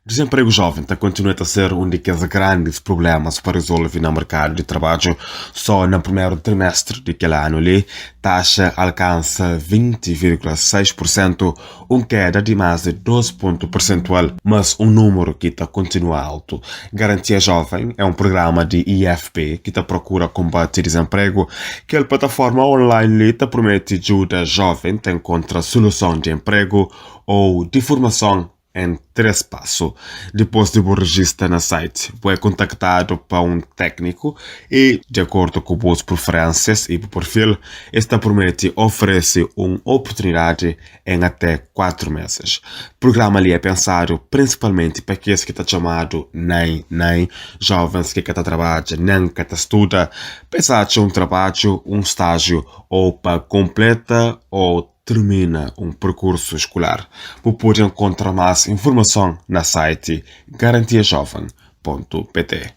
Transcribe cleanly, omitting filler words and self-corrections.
Desemprego jovem continua a ser um dos grandes problemas para resolver no mercado de trabalho. Só no primeiro trimestre daquele ano, a taxa alcança 20,6%, queda de mais de 12 pontos percentual, mas um número que continua alto. Garantia Jovem é um programa de IFP que procura combater desemprego, que a plataforma online promete ajuda jovem a encontrar solução de emprego ou de formação em 3 passos. Depois de registrar no site, é contactado por um técnico e, de acordo com suas preferências e perfil, esta promete oferecer uma oportunidade em até 4 meses. O programa ali é pensado principalmente para aqueles que estão chamados nem jovens que estão trabalhando, nem que estão estudando, pensar um trabalho, um estágio ou para completa ou termina um percurso escolar. Pode encontrar mais informação no site garantiajovem.pt.